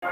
On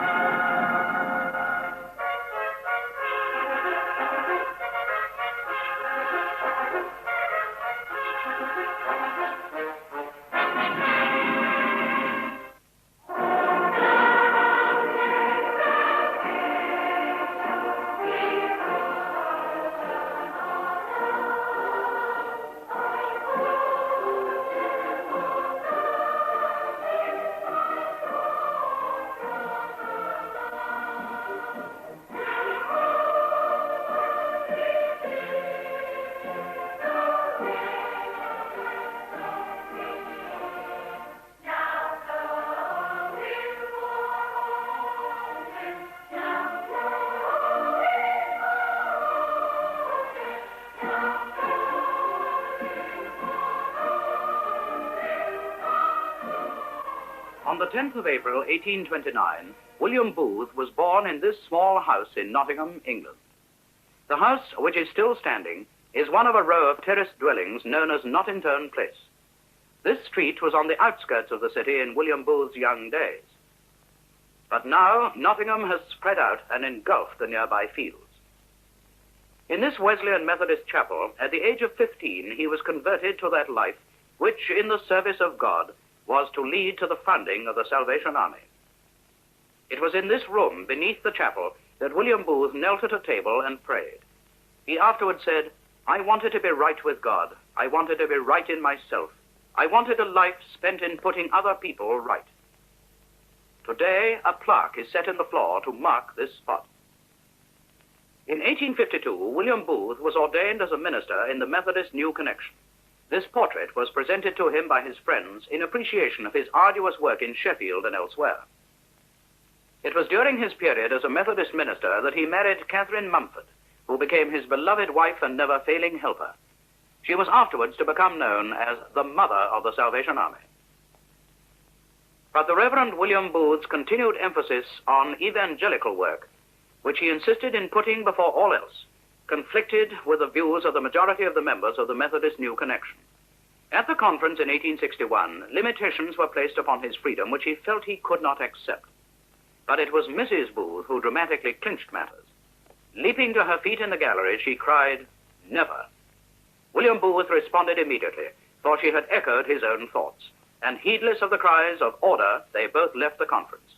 the 10th of April, 1829, William Booth was born in this small house in Nottingham, England. The house, which is still standing, is one of a row of terraced dwellings known as Nottington Place. This street was on the outskirts of the city in William Booth's young days. But now, Nottingham has spread out and engulfed the nearby fields. In this Wesleyan Methodist chapel, at the age of 15, he was converted to that life which, in the service of God, was to lead to the founding of the Salvation Army. It was in this room, beneath the chapel, that William Booth knelt at a table and prayed. He afterwards said, "I wanted to be right with God. I wanted to be right in myself. I wanted a life spent in putting other people right." Today, a plaque is set in the floor to mark this spot. In 1852, William Booth was ordained as a minister in the Methodist New Connection. This portrait was presented to him by his friends in appreciation of his arduous work in Sheffield and elsewhere. It was during his period as a Methodist minister that he married Catherine Mumford, who became his beloved wife and never-failing helper. She was afterwards to become known as the Mother of the Salvation Army. But the Reverend William Booth's continued emphasis on evangelical work, which he insisted in putting before all else, conflicted with the views of the majority of the members of the Methodist New Connection. At the conference in 1861, limitations were placed upon his freedom which he felt he could not accept. But it was Mrs. Booth who dramatically clinched matters. Leaping to her feet in the gallery, she cried, "Never." William Booth responded immediately, for she had echoed his own thoughts, and heedless of the cries of order, they both left the conference.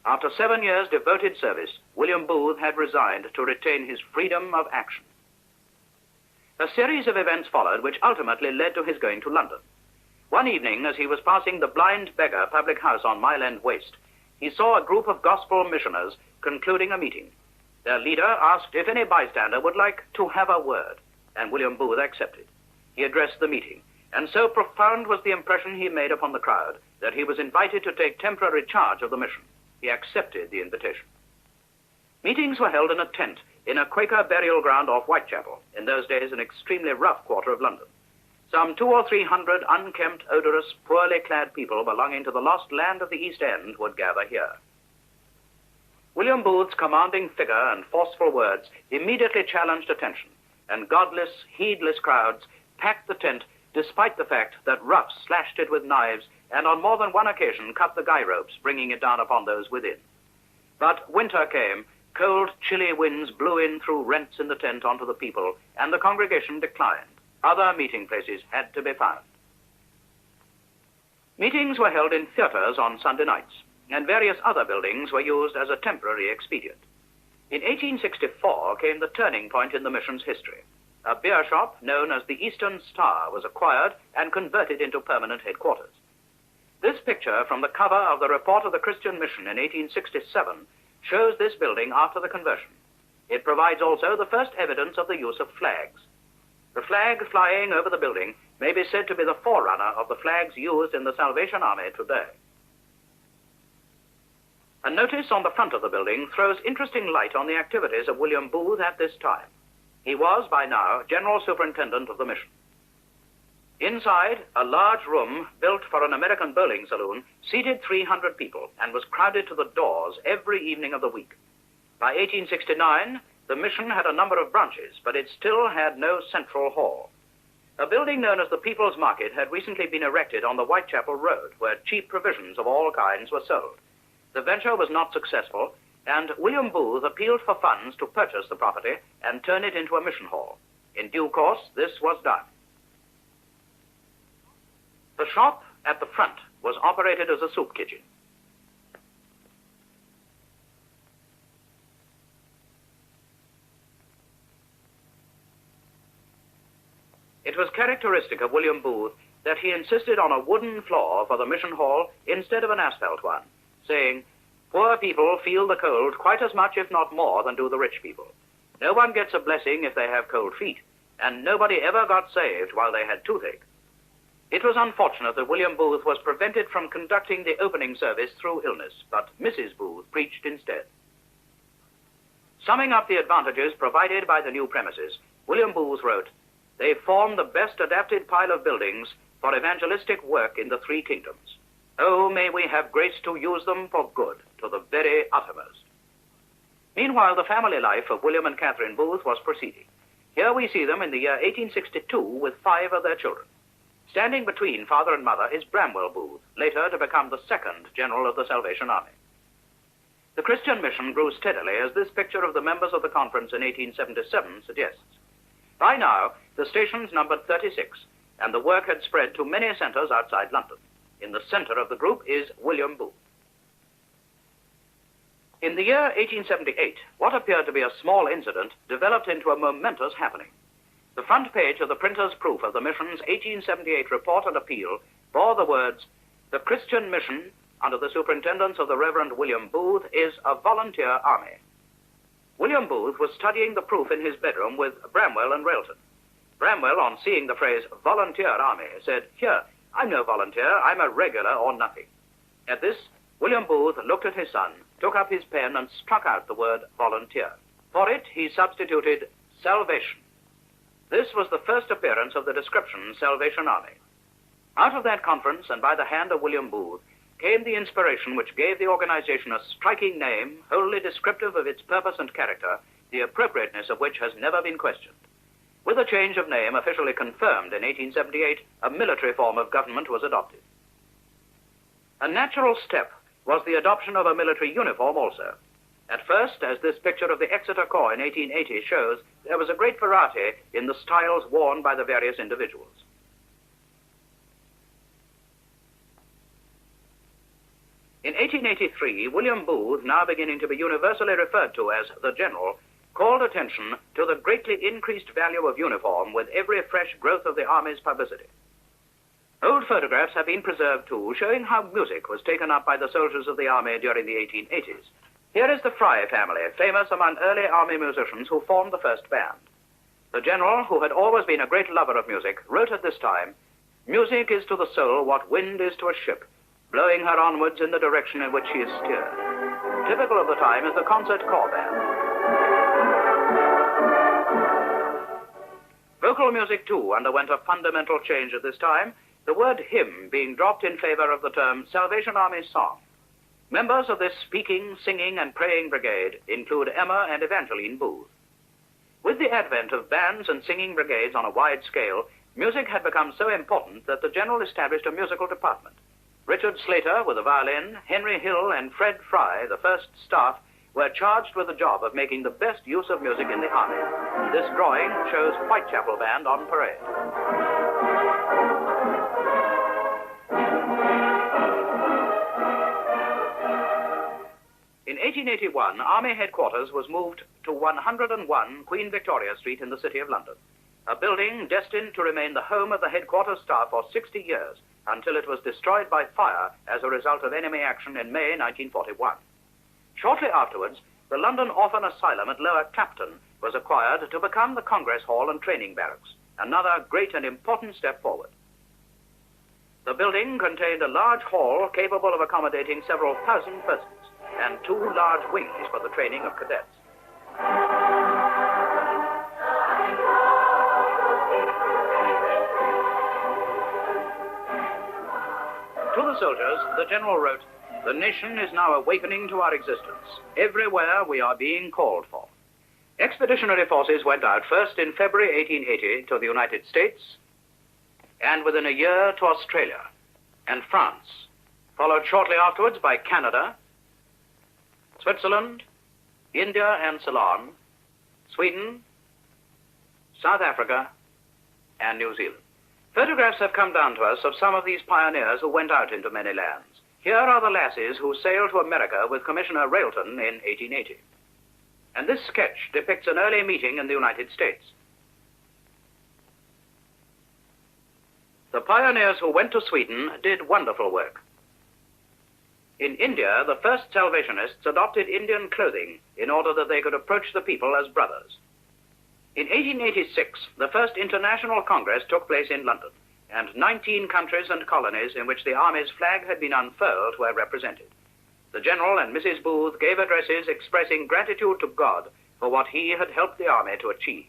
After 7 years' devoted service, William Booth had resigned to retain his freedom of action. A series of events followed which ultimately led to his going to London. One evening, as he was passing the Blind Beggar public house on Mile End Waste, he saw a group of gospel missioners concluding a meeting. Their leader asked if any bystander would like to have a word, and William Booth accepted. He addressed the meeting, and so profound was the impression he made upon the crowd that he was invited to take temporary charge of the mission. He accepted the invitation. Meetings were held in a tent in a Quaker burial ground off Whitechapel, in those days an extremely rough quarter of London. Some 200 or 300 unkempt, odorous, poorly clad people belonging to the lost land of the East End would gather here. William Booth's commanding figure and forceful words immediately challenged attention, and godless, heedless crowds packed the tent despite the fact that roughs slashed it with knives and on more than one occasion cut the guy ropes, bringing it down upon those within. But winter came, cold, chilly winds blew in through rents in the tent onto the people, and the congregation declined. Other meeting places had to be found. Meetings were held in theaters on Sunday nights, and various other buildings were used as a temporary expedient. In 1864 came the turning point in the mission's history. A beer shop known as the Eastern Star was acquired and converted into permanent headquarters. This picture from the cover of the Report of the Christian Mission in 1867 shows this building after the conversion. It provides also the first evidence of the use of flags. The flag flying over the building may be said to be the forerunner of the flags used in the Salvation Army today. A notice on the front of the building throws interesting light on the activities of William Booth at this time. He was, by now, General Superintendent of the mission. Inside, a large room built for an American bowling saloon seated 300 people and was crowded to the doors every evening of the week. By 1869, the mission had a number of branches, but it still had no central hall. A building known as the People's Market had recently been erected on the Whitechapel Road, where cheap provisions of all kinds were sold. The venture was not successful, and William Booth appealed for funds to purchase the property and turn it into a mission hall. In due course, this was done. The shop at the front was operated as a soup kitchen. It was characteristic of William Booth that he insisted on a wooden floor for the mission hall instead of an asphalt one, saying, "Poor people feel the cold quite as much, if not more, than do the rich people. No one gets a blessing if they have cold feet, and nobody ever got saved while they had toothache." It was unfortunate that William Booth was prevented from conducting the opening service through illness, but Mrs. Booth preached instead. Summing up the advantages provided by the new premises, William Booth wrote, "They form the best adapted pile of buildings for evangelistic work in the three kingdoms. Oh, may we have grace to use them for good to the very uttermost." Meanwhile, the family life of William and Catherine Booth was proceeding. Here we see them in the year 1862 with 5 of their children. Standing between father and mother is Bramwell Booth, later to become the 2nd General of the Salvation Army. The Christian mission grew steadily, as this picture of the members of the conference in 1877 suggests. By now, the stations numbered 36, and the work had spread to many centers outside London. In the center of the group is William Booth. In the year 1878, what appeared to be a small incident developed into a momentous happening. The front page of the printer's proof of the mission's 1878 report and appeal bore the words, "The Christian mission, under the superintendence of the Reverend William Booth, is a volunteer army." William Booth was studying the proof in his bedroom with Bramwell and Railton. Bramwell, on seeing the phrase volunteer army, said, "Here, I'm no volunteer, I'm a regular or nothing." At this, William Booth looked at his son, took up his pen, and struck out the word volunteer. For it, he substituted salvation. This was the first appearance of the description Salvation Army. Out of that conference, and by the hand of William Booth, came the inspiration which gave the organization a striking name, wholly descriptive of its purpose and character, the appropriateness of which has never been questioned. With a change of name officially confirmed in 1878, a military form of government was adopted. A natural step was the adoption of a military uniform also. At first, as this picture of the Exeter Corps in 1880 shows, there was a great variety in the styles worn by the various individuals. In 1883, William Booth, now beginning to be universally referred to as the General, called attention to the greatly increased value of uniform with every fresh growth of the Army's publicity. Old photographs have been preserved, too, showing how music was taken up by the soldiers of the Army during the 1880s. Here is the Fry family, famous among early Army musicians who formed the first band. The General, who had always been a great lover of music, wrote at this time, "Music is to the soul what wind is to a ship, blowing her onwards in the direction in which she is steered." Typical of the time is the concert corps band. Vocal music, too, underwent a fundamental change at this time, the word hymn being dropped in favor of the term Salvation Army song. Members of this speaking, singing, and praying brigade include Emma and Evangeline Booth. With the advent of bands and singing brigades on a wide scale, music had become so important that the General established a musical department. Richard Slater with the violin, Henry Hill, and Fred Fry, the first staff, were charged with the job of making the best use of music in the Army. This drawing shows Whitechapel Band on parade. In 1881, Army headquarters was moved to 101 Queen Victoria Street in the City of London, a building destined to remain the home of the headquarters staff for 60 years, until it was destroyed by fire as a result of enemy action in May 1941. Shortly afterwards, the London Orphan Asylum at Lower Clapton was acquired to become the Congress Hall and Training Barracks, another great and important step forward. The building contained a large hall capable of accommodating several thousand persons, and 2 large wings for the training of cadets. To the soldiers, the General wrote, "The nation is now awakening to our existence. Everywhere we are being called for." Expeditionary forces went out first in February 1880 to the United States, and within a year to Australia and France, followed shortly afterwards by Canada, Switzerland, India and Ceylon, Sweden, South Africa, and New Zealand. Photographs have come down to us of some of these pioneers who went out into many lands. Here are the lasses who sailed to America with Commissioner Railton in 1880. And this sketch depicts an early meeting in the United States. The pioneers who went to Sweden did wonderful work. In India, the first Salvationists adopted Indian clothing in order that they could approach the people as brothers. In 1886, the first International Congress took place in London, and 19 countries and colonies in which the Army's flag had been unfurled were represented. The General and Mrs. Booth gave addresses expressing gratitude to God for what he had helped the Army to achieve.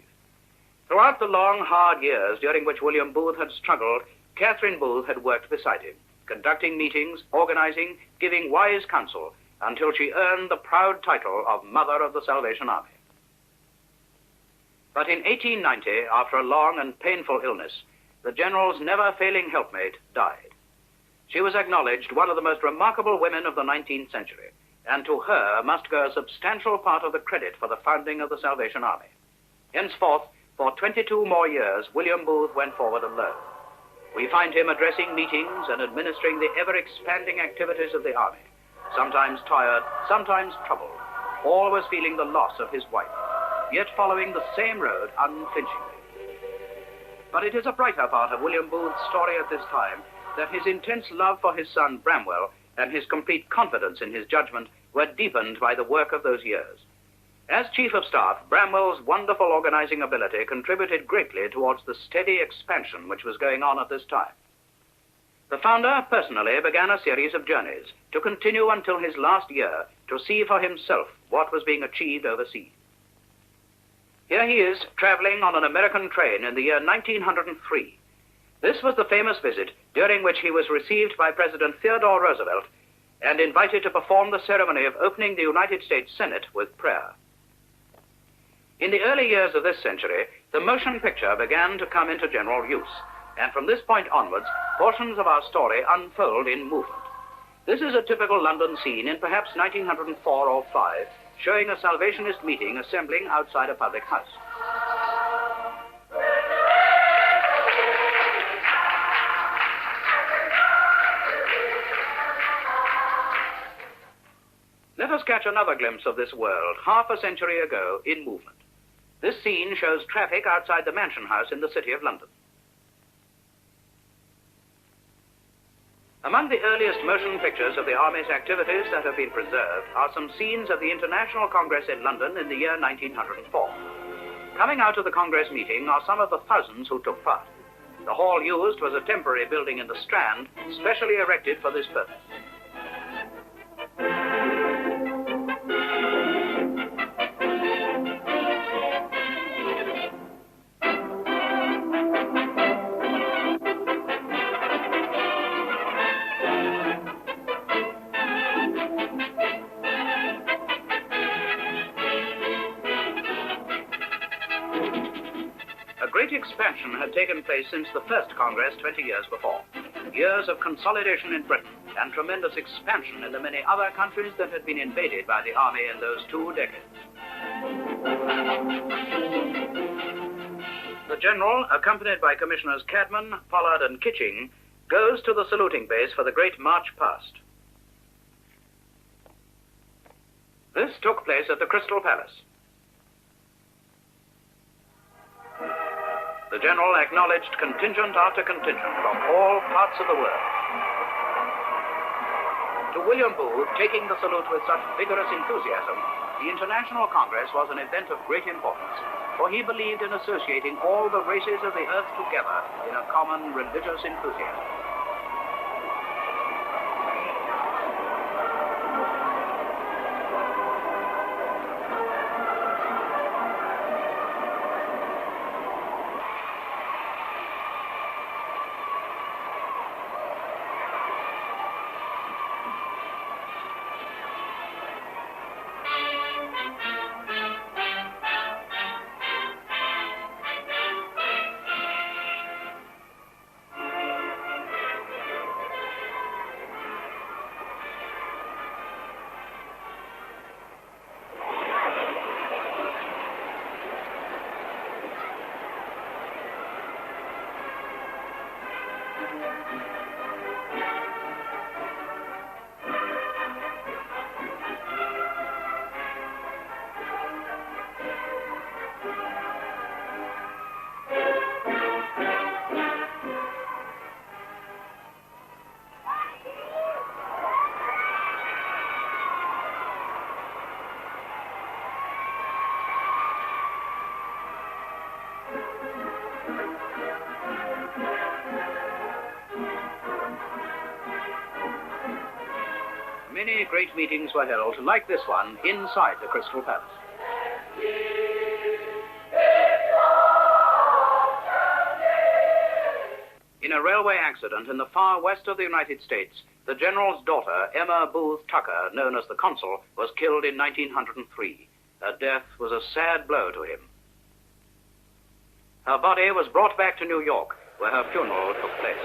Throughout the long, hard years during which William Booth had struggled, Catherine Booth had worked beside him, conducting meetings, organizing, giving wise counsel, until she earned the proud title of Mother of the Salvation Army. But in 1890, after a long and painful illness, the General's never-failing helpmate died. She was acknowledged one of the most remarkable women of the 19th century, and to her must go a substantial part of the credit for the founding of the Salvation Army. Henceforth, for 22 more years, William Booth went forward alone. We find him addressing meetings and administering the ever-expanding activities of the Army, sometimes tired, sometimes troubled, always feeling the loss of his wife, yet following the same road unflinchingly. But it is a brighter part of William Booth's story at this time that his intense love for his son Bramwell and his complete confidence in his judgment were deepened by the work of those years. As Chief of Staff, Bramwell's wonderful organizing ability contributed greatly towards the steady expansion which was going on at this time. The founder personally began a series of journeys to continue until his last year to see for himself what was being achieved overseas. Here he is, traveling on an American train in the year 1903. This was the famous visit during which he was received by President Theodore Roosevelt and invited to perform the ceremony of opening the United States Senate with prayer. In the early years of this century, the motion picture began to come into general use, and from this point onwards, portions of our story unfold in movement. This is a typical London scene in perhaps 1904 or 5, showing a Salvationist meeting assembling outside a public house. Let us catch another glimpse of this world, half a century ago, in movement. This scene shows traffic outside the Mansion House in the City of London. Among the earliest motion pictures of the Army's activities that have been preserved are some scenes of the International Congress in London in the year 1904. Coming out of the Congress meeting are some of the thousands who took part. The hall used was a temporary building in the Strand, specially erected for this purpose. Great expansion had taken place since the first Congress 20 years before. Years of consolidation in Britain and tremendous expansion in the many other countries that had been invaded by the Army in those 2 decades. The General, accompanied by Commissioners Cadman, Pollard, and Kitching, goes to the saluting base for the great march past. This took place at the Crystal Palace. The General acknowledged contingent after contingent from all parts of the world. To William Booth, taking the salute with such vigorous enthusiasm, the International Congress was an event of great importance, for he believed in associating all the races of the earth together in a common religious enthusiasm. great meetings were held, like this one, inside the Crystal Palace. In a railway accident in the far west of the United States, the General's daughter, Emma Booth Tucker, known as the Consul, was killed in 1903. Her death was a sad blow to him. Her body was brought back to New York, where her funeral took place.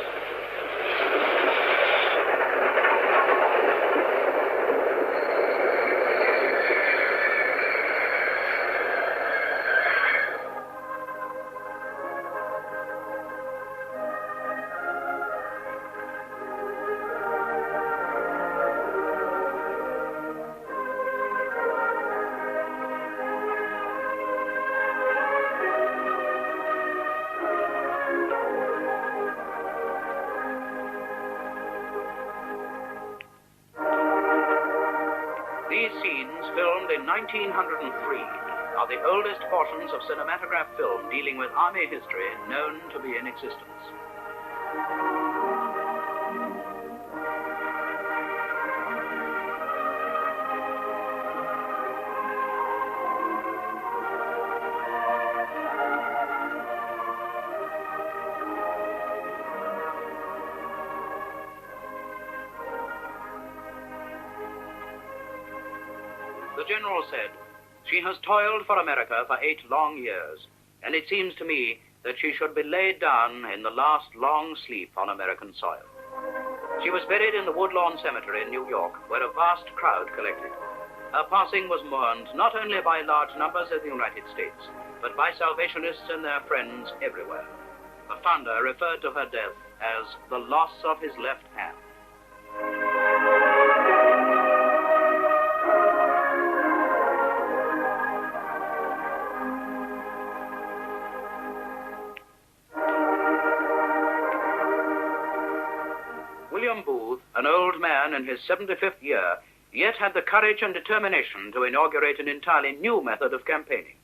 These scenes, filmed in 1903, are the oldest portions of cinematograph film dealing with Army history known to be in existence. The General said, "She has toiled for America for 8 long years, and it seems to me that she should be laid down in the last long sleep on American soil." She was buried in the Woodlawn Cemetery in New York, where a vast crowd collected. Her passing was mourned not only by large numbers in the United States, but by Salvationists and their friends everywhere. The founder referred to her death as the loss of his left hand. William Booth, an old man in his 75th year, yet had the courage and determination to inaugurate an entirely new method of campaigning.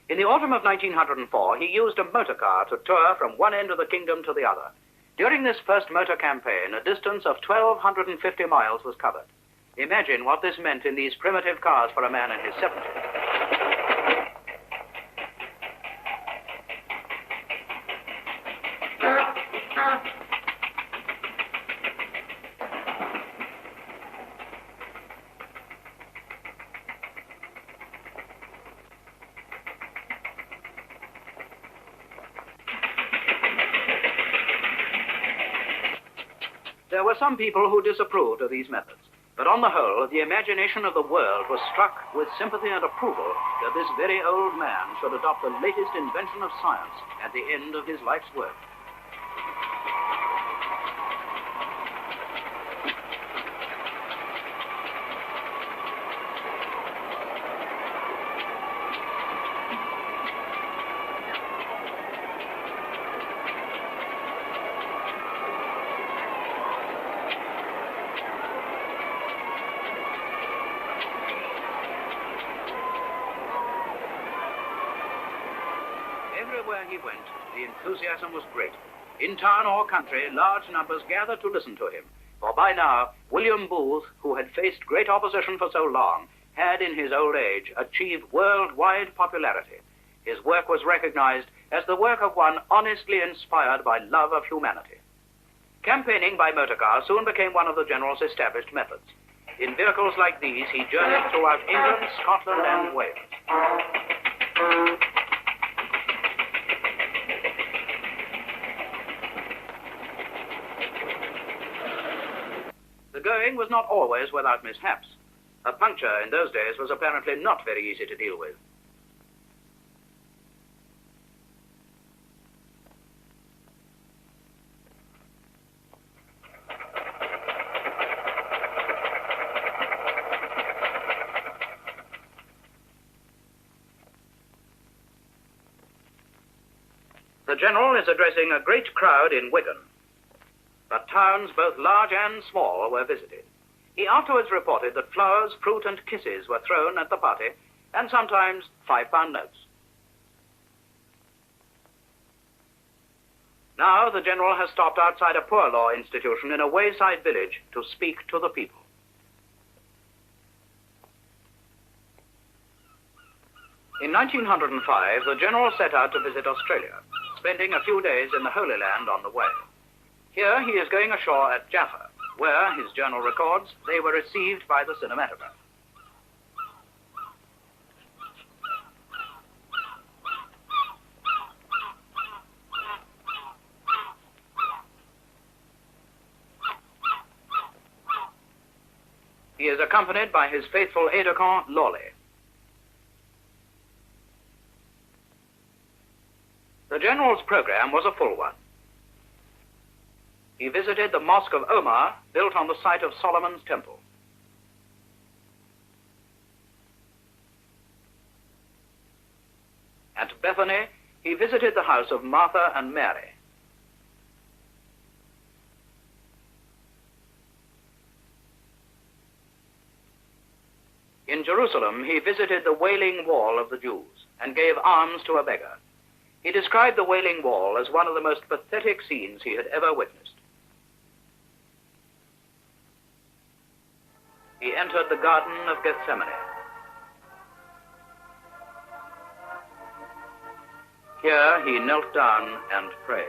In the autumn of 1904, he used a motor car to tour from one end of the kingdom to the other. During this first motor campaign, a distance of 1,250 miles was covered. Imagine what this meant in these primitive cars for a man in his 70s. There were some people who disapproved of these methods, but on the whole, the imagination of the world was struck with sympathy and approval that this very old man should adopt the latest invention of science at the end of his life's work. Everywhere he went, the enthusiasm was great. In town or country, large numbers gathered to listen to him. For by now, William Booth, who had faced great opposition for so long, had in his old age achieved worldwide popularity. His work was recognized as the work of one honestly inspired by love of humanity. Campaigning by motor car soon became one of the General's established methods. In vehicles like these, he journeyed throughout England, Scotland, and Wales. The going was not always without mishaps. A puncture in those days was apparently not very easy to deal with. The General is addressing a great crowd in Wigan, but towns both large and small were visited. He afterwards reported that flowers, fruit, and kisses were thrown at the party, and sometimes £5 notes. Now the General has stopped outside a poor law institution in a wayside village to speak to the people. In 1905, the General set out to visit Australia, spending a few days in the Holy Land on the way. Here he is going ashore at Jaffa, where, his journal records, they were received by the cinematograph. He is accompanied by his faithful aide-de-camp, Lawley. The General's program was a full one. He visited the Mosque of Omar, built on the site of Solomon's Temple. At Bethany, he visited the house of Martha and Mary. In Jerusalem, he visited the Wailing Wall of the Jews and gave alms to a beggar. He described the Wailing Wall as one of the most pathetic scenes he had ever witnessed. He entered the Garden of Gethsemane. Here he knelt down and prayed.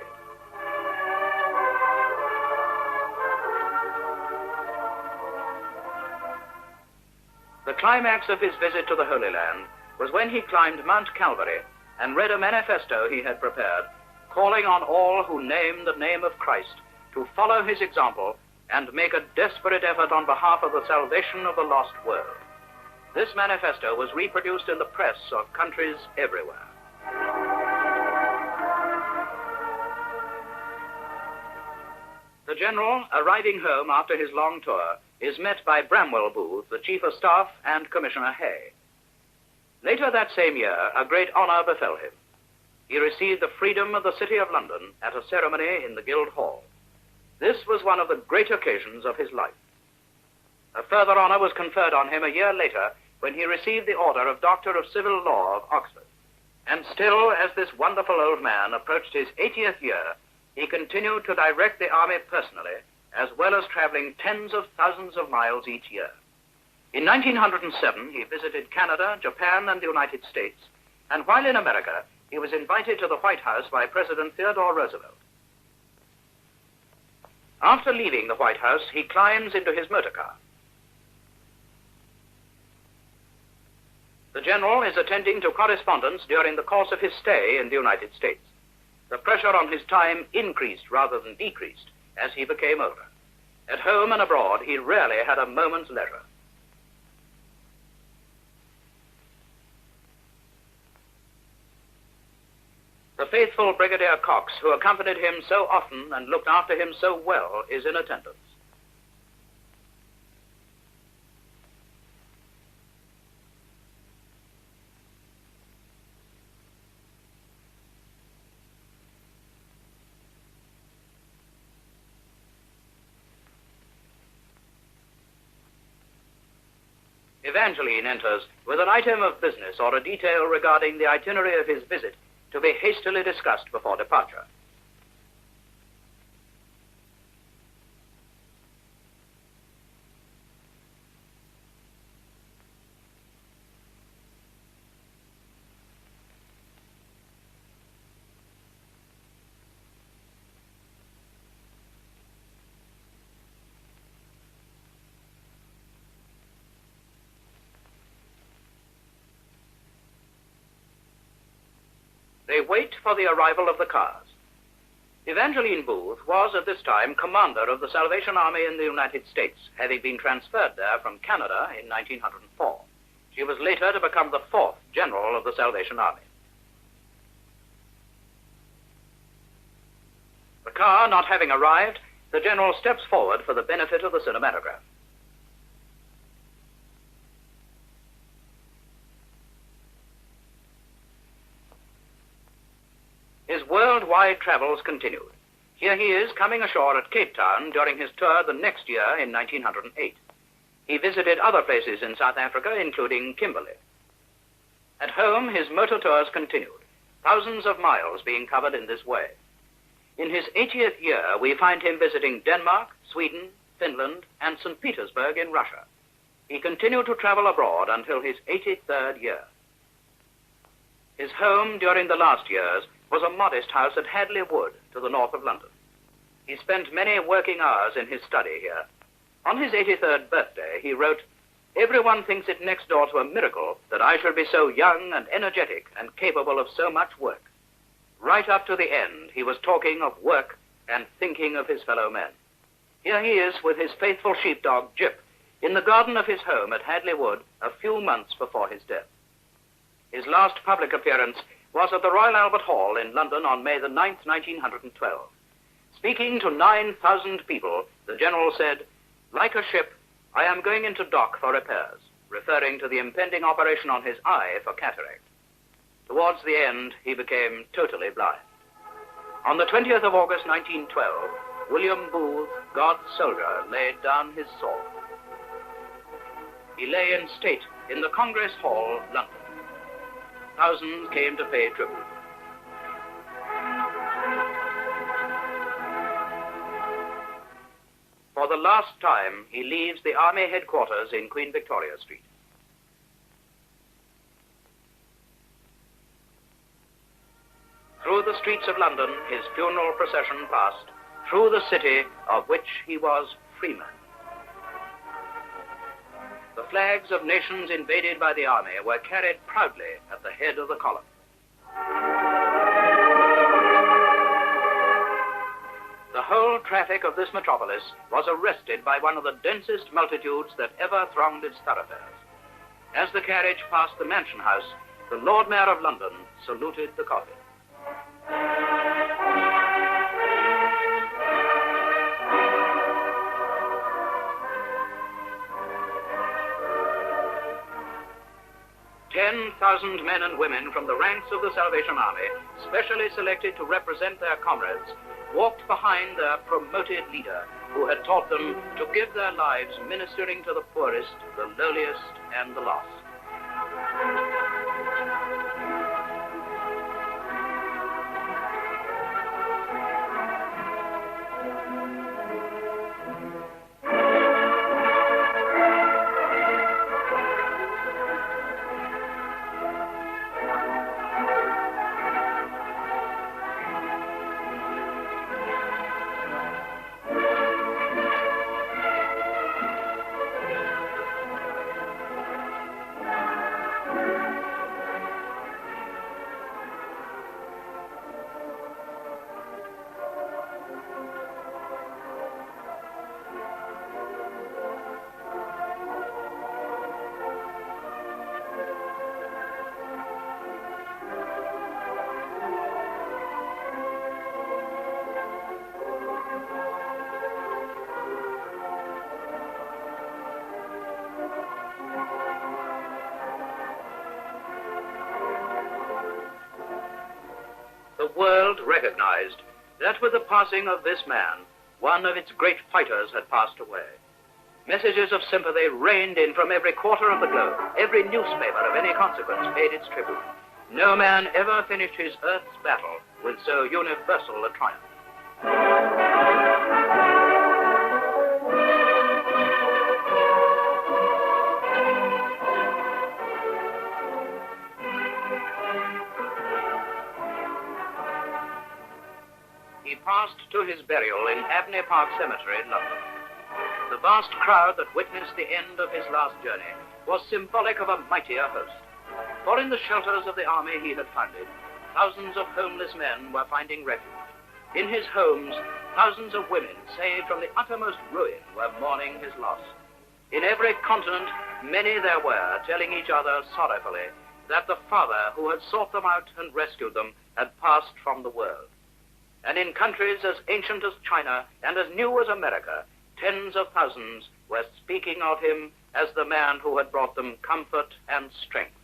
The climax of his visit to the Holy Land was when he climbed Mount Calvary and read a manifesto he had prepared, calling on all who name the name of Christ to follow his example and make a desperate effort on behalf of the salvation of the lost world. This manifesto was reproduced in the press of countries everywhere. The General, arriving home after his long tour, is met by Bramwell Booth, the Chief of Staff, and Commissioner Hay. Later that same year, a great honor befell him. He received the freedom of the City of London at a ceremony in the Guildhall. This was one of the great occasions of his life. A further honor was conferred on him a year later when he received the order of Doctor of Civil Law of Oxford. And still, as this wonderful old man approached his 80th year, he continued to direct the army personally, as well as traveling tens of thousands of miles each year. In 1907, he visited Canada, Japan, and the United States, and while in America, he was invited to the White House by President Theodore Roosevelt. After leaving the White House, he climbs into his motor car. The General is attending to correspondence during the course of his stay in the United States. The pressure on his time increased rather than decreased as he became older. At home and abroad, he rarely had a moment's leisure. The faithful Brigadier Cox, who accompanied him so often and looked after him so well, is in attendance. Evangeline enters with an item of business or a detail regarding the itinerary of his visit to be hastily discussed before departure. They wait for the arrival of the cars. Evangeline Booth was at this time commander of the Salvation Army in the United States, having been transferred there from Canada in 1904. She was later to become the 4th General of the Salvation Army. The car not having arrived, the General steps forward for the benefit of the cinematograph. His worldwide travels continued. Here he is coming ashore at Cape Town during his tour the next year in 1908. He visited other places in South Africa, including Kimberley. At home, his motor tours continued, thousands of miles being covered in this way. In his 80th year, we find him visiting Denmark, Sweden, Finland, and St. Petersburg in Russia. He continued to travel abroad until his 83rd year. His home during the last years was a modest house at Hadley Wood, to the north of London. He spent many working hours in his study here. On his 83rd birthday, he wrote, "Everyone thinks it next door to a miracle that I shall be so young and energetic and capable of so much work." Right up to the end, he was talking of work and thinking of his fellow men. Here he is with his faithful sheepdog, Jip, in the garden of his home at Hadley Wood a few months before his death. His last public appearance was at the Royal Albert Hall in London on May the 9th, 1912. Speaking to 9,000 people, the general said, "Like a ship, I am going into dock for repairs," referring to the impending operation on his eye for cataract. Towards the end, he became totally blind. On the 20th of August, 1912, William Booth, God's soldier, laid down his sword. He lay in state in the Congress Hall, London. Thousands came to pay tribute. For the last time, he leaves the Army headquarters in Queen Victoria Street. Through the streets of London, his funeral procession passed, through the city of which he was freeman. The flags of nations invaded by the army were carried proudly at the head of the column. The whole traffic of this metropolis was arrested by one of the densest multitudes that ever thronged its thoroughfares. As the carriage passed the Mansion House, the Lord Mayor of London saluted the coffin. "10,000 men and women from the ranks of the Salvation Army, specially selected to represent their comrades, walked behind their promoted leader, who had taught them to give their lives ministering to the poorest, the lowliest, and the lost." The world recognized that with the passing of this man, one of its great fighters had passed away. Messages of sympathy rained in from every quarter of the globe. Every newspaper of any consequence paid its tribute. No man ever finished his earth's battle with so universal a triumph. He passed to his burial in Abney Park Cemetery in London. The vast crowd that witnessed the end of his last journey was symbolic of a mightier host. For in the shelters of the army he had founded, thousands of homeless men were finding refuge. In his homes, thousands of women, saved from the uttermost ruin, were mourning his loss. In every continent, many there were, telling each other sorrowfully that the Father who had sought them out and rescued them had passed from the world. And in countries as ancient as China and as new as America, tens of thousands were speaking of him as the man who had brought them comfort and strength.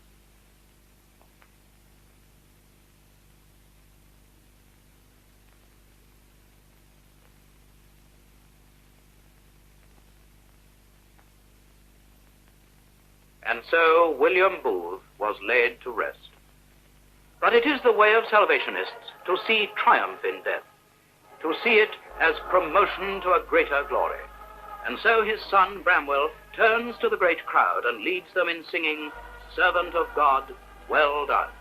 And so William Booth was laid to rest. But it is the way of Salvationists to see triumph in death, to see it as promotion to a greater glory. And so his son Bramwell turns to the great crowd and leads them in singing, "Servant of God, well done."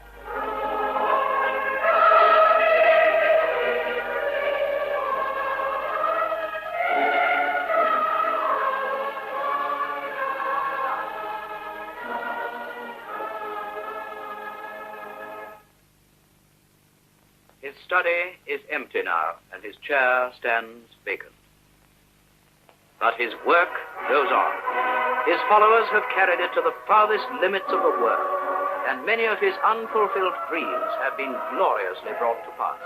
His study is empty now, and his chair stands vacant. But his work goes on. His followers have carried it to the farthest limits of the world, and many of his unfulfilled dreams have been gloriously brought to pass.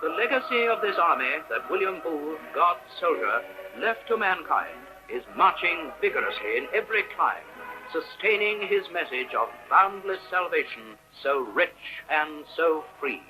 The legacy of this army that William Booth, God's soldier, left to mankind is marching vigorously in every clime, sustaining his message of boundless salvation, so rich and so free.